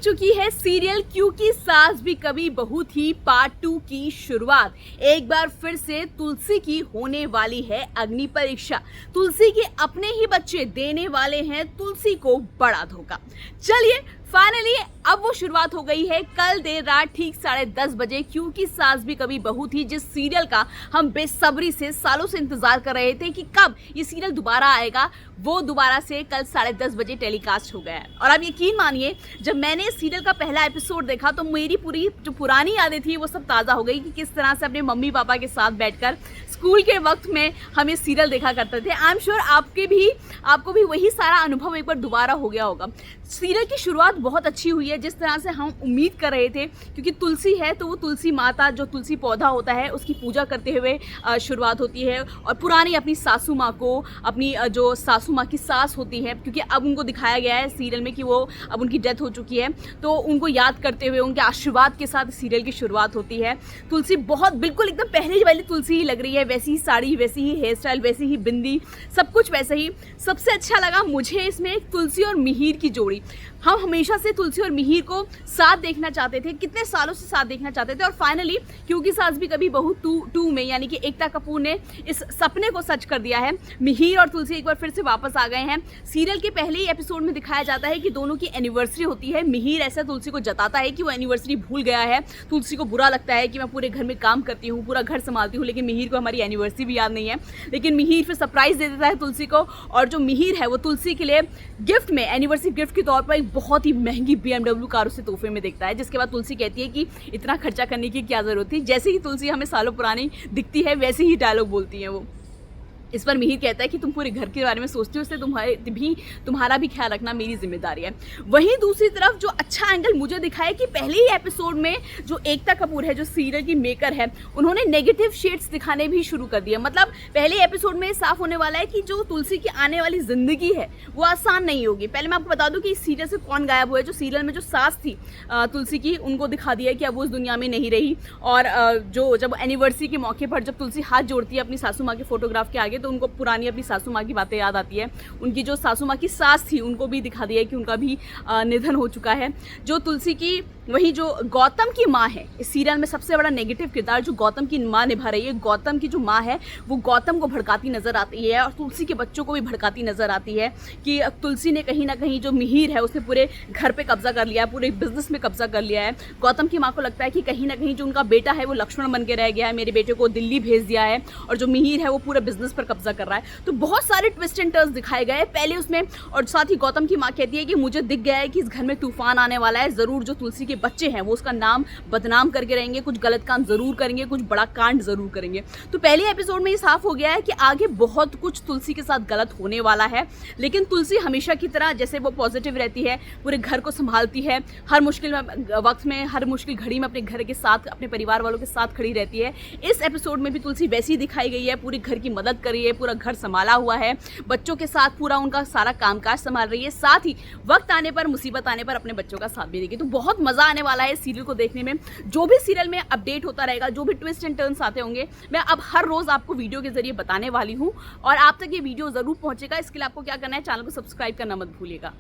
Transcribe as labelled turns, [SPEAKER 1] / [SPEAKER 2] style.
[SPEAKER 1] चुकी है सीरियल क्योंकि सास भी कभी बहू थी पार्ट 2 की शुरुआत। एक बार फिर से तुलसी की होने वाली है अग्नि परीक्षा। तुलसी के अपने ही बच्चे देने वाले हैं तुलसी को बड़ा धोखा। चलिए फाइनली अब वो शुरुआत हो गई है कल देर रात ठीक 10:30 बजे क्योंकि सास भी कभी बहू थी, जिस सीरियल का हम बेसब्री से सालों से इंतजार कर रहे थे कि कब ये सीरियल दोबारा आएगा। वो दोबारा से कल 10:30 बजे टेलीकास्ट हो गया है। और आप यकीन मानिए, जब मैंने इस सीरियल का पहला एपिसोड देखा तो मेरी पूरी जो पुरानी यादें थी वो सब ताज़ा हो गई कि किस तरह से अपने मम्मी पापा के साथ बैठकर स्कूल के वक्त में हम ये सीरियल देखा करते थे। आई एम श्योर आपको भी वही सारा अनुभव एक बार दोबारा हो गया होगा। सीरियल की शुरुआत बहुत अच्छी हुई है, जिस तरह से हम उम्मीद कर रहे थे, क्योंकि तुलसी है तो वो तुलसी माता जो तुलसी पौधा होता है उसकी पूजा करते हुए शुरुआत होती है। और पुरानी अपनी सासू माँ को, अपनी जो सासू माँ की सास होती है, क्योंकि अब उनको दिखाया गया है सीरियल में कि वो अब उनकी डेथ हो चुकी है, तो उनको याद करते हुए उनके आशीर्वाद के साथ सीरियल की शुरुआत होती है। तुलसी बहुत बिल्कुल एकदम पहले वाली तुलसी ही लग रही है, वैसी ही साड़ी, वैसी ही हेयर स्टाइल, वैसी ही बिंदी, सब कुछ वैसे ही। सबसे अच्छा लगा मुझे इसमें तुलसी और मिहिर की जोड़ी। हम हमेशा से तुलसी और मिहिर को साथ देखना चाहते थे, कितने सालों से साथ देखना चाहते थे। और फाइनली क्योंकि सास भी कभी बहू 2 में यानी कि एकता कपूर ने इस सपने को सच कर दिया है। मिहिर और तुलसी एक बार फिर से वापस आ गए हैं। सीरियल के पहले ही एपिसोड में दिखाया जाता है कि दोनों की एनिवर्सरी होती है। मिहिर ऐसा तुलसी को जताता है कि वो एनिवर्सरी भूल गया है। तुलसी को बुरा लगता है कि मैं पूरे घर में काम करती हूँ, पूरा घर संभालती हूँ, लेकिन मिहिर को हमारी एनिवर्सरी भी याद नहीं है। लेकिन मिहिर फिर सरप्राइज दे देता है तुलसी को, और जो मिहिर है वो तुलसी के लिए गिफ्ट में, एनिवर्सरी गिफ्ट के तौर पर एक बहुत ही महंगी BMW कार उसे तोहफे में देखता है। जिसके बाद तुलसी कहती है कि इतना खर्चा करने की क्या जरूरत थी। जैसे ही तुलसी हमें सालों पुरानी दिखती है वैसे ही डायलॉग बोलती है वो। इस पर मिहिर कहता है कि तुम पूरे घर के बारे में सोचती हो, इसलिए तुम्हारा भी ख्याल रखना मेरी जिम्मेदारी है। वहीं दूसरी तरफ जो अच्छा एंगल मुझे दिखा है कि पहले ही एपिसोड में जो एकता कपूर है, जो सीरियल की मेकर है, उन्होंने नेगेटिव शेड्स दिखाने भी शुरू कर दिया। मतलब पहले एपिसोड में साफ होने वाला है कि जो तुलसी की आने वाली जिंदगी है वो आसान नहीं होगी। पहले मैं आपको बता दूं कि इस सीरियल से कौन गायब हुआ है। जो सीरियल में जो सास थी तुलसी की, उनको दिखा दिया कि अब वो उस दुनिया में नहीं रही। और जो जब एनिवर्सरी के मौके पर जब तुलसी हाथ जोड़ती है अपनी सासू माँ के फोटोग्राफ के आगे, तो उनको पुरानी अपनी सासू माँ की बातें याद आती है। उनकी जो सासू माँ की सास थी उनको भी दिखा दिया कि उनका भी निधन हो चुका है। जो तुलसी की, वही जो गौतम की माँ है इस सीरियल में, सबसे बड़ा नेगेटिव किरदार जो गौतम की माँ निभा रही है। गौतम की जो माँ है वो गौतम को भड़काती नजर आती है और तुलसी के बच्चों को भी भड़काती नजर आती है कि तुलसी ने कहीं ना कहीं, जो मिहिर है उसने पूरे घर पे कब्जा कर लिया है, पूरे बिजनेस में कब्जा कर लिया है। गौतम की माँ को लगता है कि कहीं ना कहीं जो उनका बेटा है वो लक्ष्मण बन के रह गया है, मेरे बेटे को दिल्ली भेज दिया है, और जो मिहिर है वो पूरे बिजनेस पर कब्जा कर रहा है। तो बहुत सारे ट्विस्ट एंड टर्न्स दिखाए गए पहले उसमें। और साथ ही गौतम की माँ कहती है कि मुझे दिख गया है कि इस घर में तूफान आने वाला है, जरूर जो तुलसी के बच्चे हैं वो उसका नाम बदनाम करके रहेंगे, कुछ गलत काम जरूर करेंगे, कुछ बड़ा कांड जरूर करेंगे। तो पहले एपिसोड में ये साफ हो गया है कि आगे बहुत कुछ तुलसी के साथ गलत होने वाला है। लेकिन तुलसी हमेशा की तरह जैसे वो पॉजिटिव रहती है, पूरे घर को संभालती है, हर मुश्किल वक्त में, हर मुश्किल घड़ी में अपने घर के साथ, अपने परिवार वालों के साथ खड़ी रहती है। इस एपिसोड में भी तुलसी वैसी दिखाई गई है, पूरी घर की मदद कर रही है, पूरा घर संभाला हुआ है, बच्चों के साथ पूरा उनका सारा कामकाज संभाल रही है, साथ ही वक्त आने पर, मुसीबत आने पर अपने बच्चों का साथ भी देगी। तो बहुत मजा आने वाला है सीरियल को देखने में। जो भी सीरियल में अपडेट होता रहेगा, जो भी ट्विस्ट एंड टर्न्स आते होंगे, मैं अब हर रोज आपको वीडियो के जरिए बताने वाली हूं, और आप तक ये वीडियो जरूर पहुंचेगा। इसके लिए आपको क्या करना है, चैनल को सब्सक्राइब करना मत भूलिएगा।